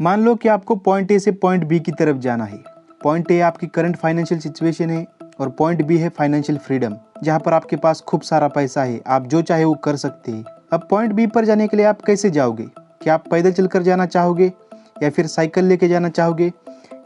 मान लो कि आपको पॉइंट ए से पॉइंट बी की तरफ जाना है। पॉइंट ए आपकी करंट फाइनेंशियल सिचुएशन है और पॉइंट बी है फाइनेंशियल फ्रीडम, जहाँ पर आपके पास खूब सारा पैसा है, आप जो चाहे वो कर सकते हैं। अब पॉइंट बी पर जाने के लिए आप कैसे जाओगे? क्या आप पैदल चलकर जाना चाहोगे, या फिर साइकिल लेके जाना चाहोगे,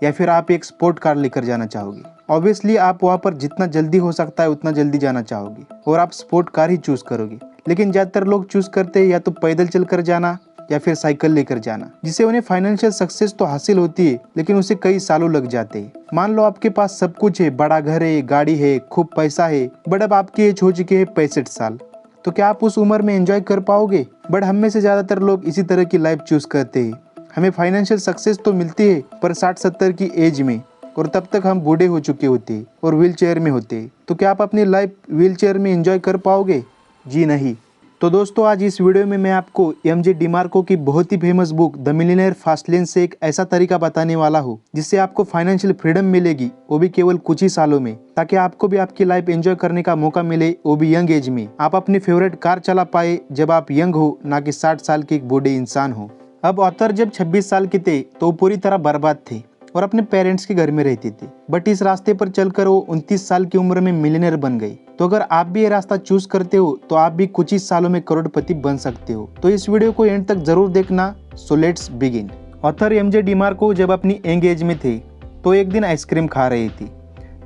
या फिर आप एक स्पोर्ट कार लेकर जाना चाहोगे? ऑब्वियसली आप वहाँ पर जितना जल्दी हो सकता है उतना जल्दी जाना चाहोगे और आप स्पोर्ट कार ही चूज करोगे। लेकिन ज़्यादातर लोग चूज करते हैं या तो पैदल चलकर जाना या फिर साइकिल लेकर जाना, जिससे उन्हें फाइनेंशियल सक्सेस तो हासिल होती है लेकिन उसे कई सालों लग जाते हैं। मान लो आपके पास सब कुछ है, बड़ा घर है, गाड़ी है, खूब पैसा है, बट अब आपकी एज हो चुकी है 65 साल, तो क्या आप उस उम्र में एंजॉय कर पाओगे? बट हम में से ज़्यादातर लोग इसी तरह की लाइफ चूज करते हैं। हमें फाइनेंशियल सक्सेस तो मिलती है पर 60-70 की एज में, और तब तक हम बूढ़े हो चुके होते हैं और व्हील चेयर में होते हैं। तो क्या आप अपनी लाइफ व्हील चेयर में एंजॉय कर पाओगे? जी नहीं। तो दोस्तों, आज इस वीडियो में मैं आपको एम.जे. डिमार्को की बहुत ही famous book the millionaire fast lane से एक ऐसा तरीका बताने वाला हूँ जिससे आपको फाइनेंशियल फ्रीडम मिलेगी, वो भी केवल कुछ ही सालों में, ताकि आपको भी आपकी लाइफ एंजॉय करने का मौका मिले, वो भी यंग एज में। आप अपनी फेवरेट कार चला पाए जब आप यंग हो, ना कि 60 साल के एक बूढ़े इंसान हो। अब ऑथर जब 26 साल के थे तो पूरी तरह बर्बाद थे और अपने पेरेंट्स के घर में रहते थे, बट इस रास्ते पर चलकर वो 29 साल की उम्र में मिलियनेयर बन गए। तो अगर आप भी ये रास्ता चूज करते हो तो आप भी कुछ ही सालों में करोड़पति बन सकते हो। तो इस वीडियो को एंड तक जरूर देखना। So let's begin. Author MJ. DeMarco जब अपनी यंग एज में थे तो एक दिन आइसक्रीम खा रही थी,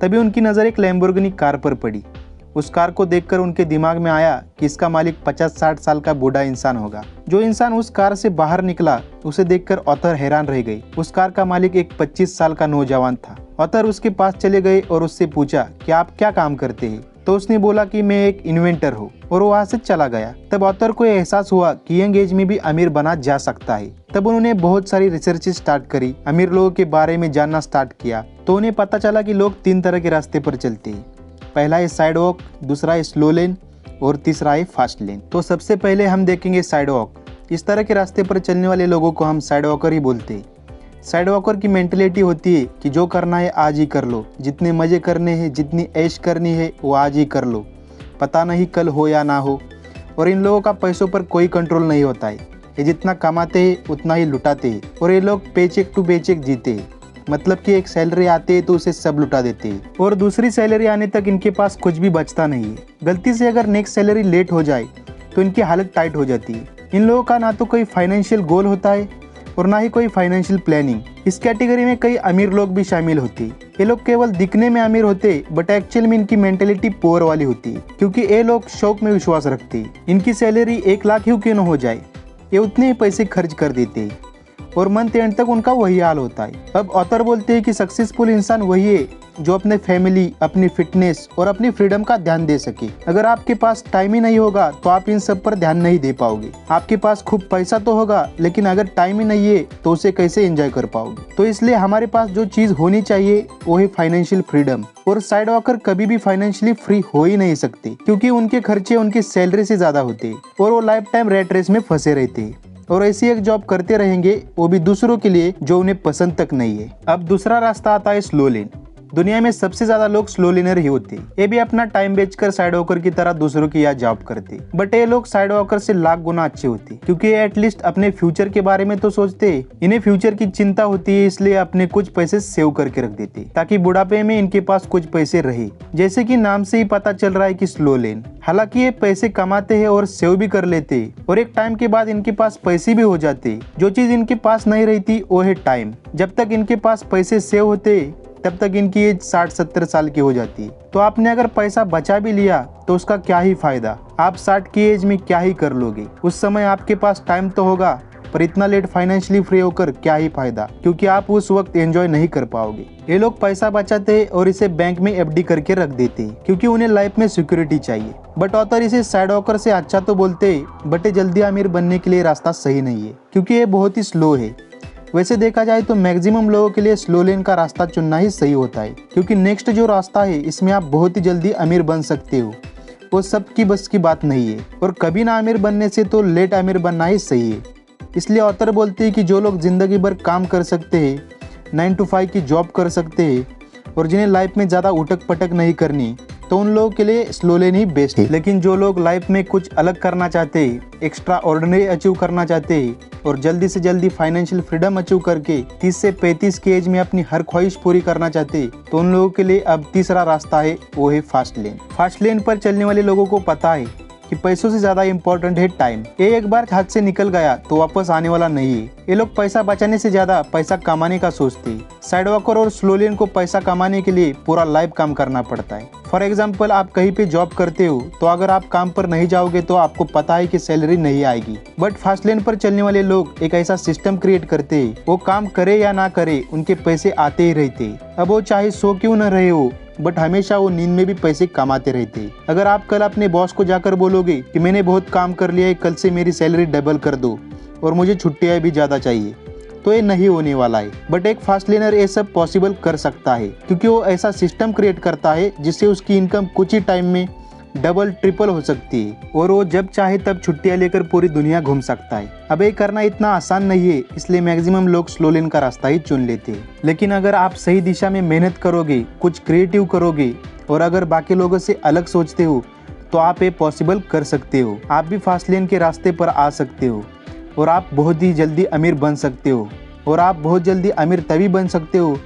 तभी उनकी नज़र एक लैम्बोर्गिनी कार पर पड़ी। उस कार को देखकर उनके दिमाग में आया कि इसका मालिक 50-60 साल का बूढ़ा इंसान होगा। जो इंसान उस कार से बाहर निकला उसे देखकर ऑथर हैरान रह गई। उस कार का मालिक एक 25 साल का नौजवान था। ऑथर उसके पास चले गए और उससे पूछा कि आप क्या काम करते हैं? तो उसने बोला कि मैं एक इन्वेंटर हूँ, और वहाँ से चला गया। तब ऑथर को एहसास हुआ कि यंग एज में भी अमीर बना जा सकता है। तब उन्होंने बहुत सारी रिसर्च स्टार्ट करी, अमीर लोगों के बारे में जानना स्टार्ट किया। तो उन्हें पता चला कि लोग 3 तरह के रास्ते पर चलते हैं। पहला है साइड वॉक, दूसरा है स्लो लेन और तीसरा है फास्ट लेन। तो सबसे पहले हम देखेंगे साइड वॉक। इस तरह के रास्ते पर चलने वाले लोगों को हम साइड वॉकर ही बोलते हैं। साइड वॉकर की मेंटेलिटी होती है कि जो करना है आज ही कर लो, जितने मजे करने हैं, जितनी ऐश करनी है वो आज ही कर लो, पता नहीं कल हो या ना हो। और इन लोगों का पैसों पर कोई कंट्रोल नहीं होता है। ये जितना कमाते हैं उतना ही लुटाते हैं, और ये लोग पेचेक टू पेचेक जीते हैं। मतलब कि एक सैलरी आती है तो उसे सब लुटा देते हैं, और दूसरी सैलरी आने तक इनके पास कुछ भी बचता नहीं है। गलती से अगर नेक्स्ट सैलरी लेट हो जाए तो इनकी हालत टाइट हो जाती है। इन लोगों का ना तो कोई फाइनेंशियल गोल होता है और ना ही कोई फाइनेंशियल प्लानिंग। इस कैटेगरी में कई अमीर लोग भी शामिल होते हैं। ये लोग केवल दिखने में अमीर होते बट एक्चुअल में इनकी मेंटेलिटी पुअर वाली होती है, क्योंकि ये लोग शौक में विश्वास रखते हैं। इनकी सैलरी 1 लाख ही क्यों न हो जाए, ये उतने ही पैसे खर्च कर देते हैं और मंथ एंड तक उनका वही हाल होता है। अब ऑथर बोलते हैं कि सक्सेसफुल इंसान वही है जो अपने फैमिली, अपनी फिटनेस और अपनी फ्रीडम का ध्यान दे सके। अगर आपके पास टाइम ही नहीं होगा तो आप इन सब पर ध्यान नहीं दे पाओगे। आपके पास खूब पैसा तो होगा, लेकिन अगर टाइम ही नहीं है तो उसे कैसे एंजॉय कर पाओगे? तो इसलिए हमारे पास जो चीज होनी चाहिए वो है फाइनेंशियल फ्रीडम। और साइड वॉकर कभी भी फाइनेंशियली फ्री हो ही नहीं सकते, क्योंकि उनके खर्चे उनकी सैलरी से ज्यादा होते हैं और वो लाइफ टाइम रेट रेस में फंसे रहते हैं और ऐसी एक जॉब करते रहेंगे, वो भी दूसरों के लिए जो उन्हें पसंद तक नहीं है। अब दूसरा रास्ता आता है स्लो लेन। दुनिया में सबसे ज्यादा लोग स्लो लेनर ही होते हैं। ये भी अपना टाइम बेचकर साइड वॉकर की तरह दूसरों की यहाँ जॉब करते, बट ये लोग साइड वॉकर से लाख गुना अच्छे होते, क्योंकि ये एटलीस्ट अपने फ्यूचर के बारे में तो सोचते। इन्हें फ्यूचर की चिंता होती है, इसलिए अपने कुछ पैसे सेव करके रख देते ताकि बुढ़ापे में इनके पास कुछ पैसे रहे। जैसे कि नाम से ही पता चल रहा है कि स्लो लेन। हालांकि ये पैसे कमाते हैं और सेव भी कर लेते हैं, और एक टाइम के बाद इनके पास पैसे भी हो जाते। जो चीज इनके पास नहीं रहती वो है टाइम। जब तक इनके पास पैसे सेव होते तब तक इनकी एज 60-70 साल की हो जाती है। तो आपने अगर पैसा बचा भी लिया तो उसका क्या ही फायदा? आप 60 की एज में क्या ही कर लोगे? उस समय आपके पास टाइम तो होगा, पर इतना लेट फाइनेंशियली फ्री होकर क्या ही फायदा, क्योंकि आप उस वक्त एंजॉय नहीं कर पाओगे। ये लोग पैसा बचाते हैं और इसे बैंक में एफडी करके रख देते हैं, क्योंकि उन्हें लाइफ में सिक्योरिटी चाहिए। बट ऑथर इसे साइड वॉकर से अच्छा तो बोलते, बट जल्दी अमीर बनने के लिए रास्ता सही नहीं है, क्योंकि ये बहुत ही स्लो है। वैसे देखा जाए तो मैक्सिमम लोगों के लिए स्लो लेन का रास्ता चुनना ही सही होता है, क्योंकि नेक्स्ट जो रास्ता है इसमें आप बहुत ही जल्दी अमीर बन सकते हो। वो सबकी बस की बात नहीं है, और कभी ना अमीर बनने से तो लेट अमीर बनना ही सही है। इसलिए ऑथर बोलते हैं कि जो लोग जिंदगी भर काम कर सकते हैं, 9 to 5 की जॉब कर सकते हैं, और जिन्हें लाइफ में ज़्यादा उठक पटक नहीं करनी, तो उन लोगों के लिए स्लो लेन ही बेस्ट है। लेकिन जो लोग लाइफ में कुछ अलग करना चाहते हैं, एक्स्ट्रा ऑर्डिनरी अचीव करना चाहते हैं और जल्दी से जल्दी फाइनेंशियल फ्रीडम अचीव करके 30 से 35 की एज में अपनी हर ख्वाहिश पूरी करना चाहते हैं, तो उन लोगों के लिए अब तीसरा रास्ता है, वो है फास्ट लेन। फास्ट लेन पर चलने वाले लोगों को पता है कि पैसों से ज्यादा इम्पोर्टेंट है टाइम। ये एक बार हाथ से निकल गया तो वापस आने वाला नहीं है। ये लोग पैसा बचाने से ज्यादा पैसा कमाने का सोचते हैं। साइड वॉकर और स्लो लेन को पैसा कमाने के लिए पूरा लाइफ काम करना पड़ता है। फॉर एग्जाम्पल, आप कहीं पे जॉब करते हो तो अगर आप काम पर नहीं जाओगे तो आपको पता है कि सैलरी नहीं आएगी। बट फास्ट लेन पर चलने वाले लोग एक ऐसा सिस्टम क्रिएट करते हैं, वो काम करे या ना करे उनके पैसे आते ही रहते। अब वो चाहे सो क्यों न रहे हो, बट हमेशा वो नींद में भी पैसे कमाते रहते। अगर आप कल अपने बॉस को जाकर बोलोगे कि मैंने बहुत काम कर लिया है, कल से मेरी सैलरी डबल कर दो और मुझे छुट्टियां भी ज्यादा चाहिए, तो ये नहीं होने वाला है। बट एक फास्ट लेनर ये सब पॉसिबल कर सकता है, क्योंकि वो ऐसा सिस्टम क्रिएट करता है जिससे उसकी इनकम कुछ ही टाइम में डबल ट्रिपल हो सकती है और वो जब चाहे तब छुट्टियां लेकर पूरी दुनिया घूम सकता है। अब ये करना इतना आसान नहीं है, इसलिए मैक्सिमम लोग स्लो लेन का रास्ता ही चुन लेते हैं। लेकिन अगर आप सही दिशा में मेहनत करोगे, कुछ क्रिएटिव करोगे और अगर बाकी लोगों से अलग सोचते हो तो आप ये पॉसिबल कर सकते हो। आप भी फास्ट लेन के रास्ते पर आ सकते हो और आप बहुत ही जल्दी अमीर बन सकते हो। और आप बहुत जल्दी अमीर तभी बन सकते हो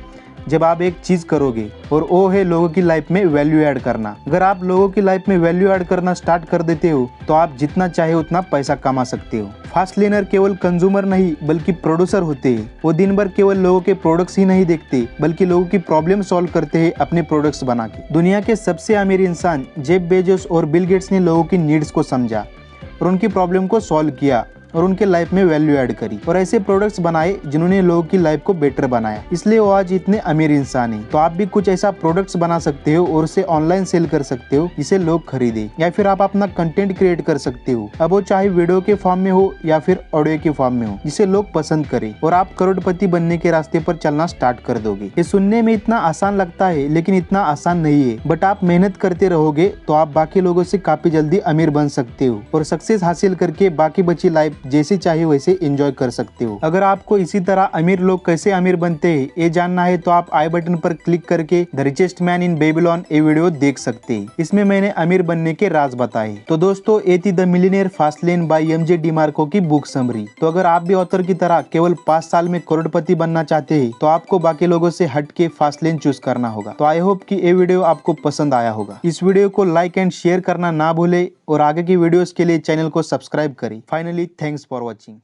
जब आप एक चीज करोगे, और वो है लोगों की लाइफ में वैल्यू ऐड करना। अगर आप लोगों की लाइफ में वैल्यू ऐड करना स्टार्ट कर देते हो तो आप जितना चाहे उतना पैसा कमा सकते हो। फास्ट लेनर केवल कंज्यूमर नहीं बल्कि प्रोड्यूसर होते हैं। वो दिन भर केवल लोगों के प्रोडक्ट्स ही नहीं देखते बल्कि लोगों की प्रॉब्लम सॉल्व करते हैं अपने प्रोडक्ट्स बना के। दुनिया के सबसे अमीर इंसान जेफ बेजोस और बिल गेट्स ने लोगों की नीड्स को समझा और उनकी प्रॉब्लम को सॉल्व किया और उनके लाइफ में वैल्यू ऐड करी और ऐसे प्रोडक्ट्स बनाए जिन्होंने लोगों की लाइफ को बेटर बनाया, इसलिए वो आज इतने अमीर इंसान हैं। तो आप भी कुछ ऐसा प्रोडक्ट्स बना सकते हो और उसे ऑनलाइन सेल कर सकते हो जिसे लोग खरीदे, या फिर आप अपना कंटेंट क्रिएट कर सकते हो। अब वो चाहे वीडियो के फॉर्म में हो या फिर ऑडियो के फॉर्म में हो, जिसे लोग पसंद करें और आप करोड़पति बनने के रास्ते पर चलना स्टार्ट कर दोगे। ये सुनने में इतना आसान लगता है लेकिन इतना आसान नहीं है। बट आप मेहनत करते रहोगे तो आप बाकी लोगों से काफी जल्दी अमीर बन सकते हो और सक्सेस हासिल करके बाकी बची लाइफ जैसी चाहे वैसे एंजॉय कर सकते हो। अगर आपको इसी तरह अमीर लोग कैसे अमीर बनते हैं ये जानना है तो आप आई बटन पर क्लिक करके the richest man in Babylon ये वीडियो देख सकते हैं। इसमें मैंने अमीर बनने के राज बताए। तो दोस्तों, ये थी the millionaire fast lane by MJ DeMarco की बुक समरी। तो अगर आप भी ऑथर की तरह केवल 5 साल में करोड़पति बनना चाहते हैं तो आपको बाकी लोगों से हट के फास्ट लेन चूज करना होगा। तो आई होप कि ये वीडियो आपको पसंद आया होगा। इस वीडियो को लाइक एंड शेयर करना ना भूले और आगे की वीडियोस के लिए चैनल को सब्सक्राइब करें। Finally, thanks for watching.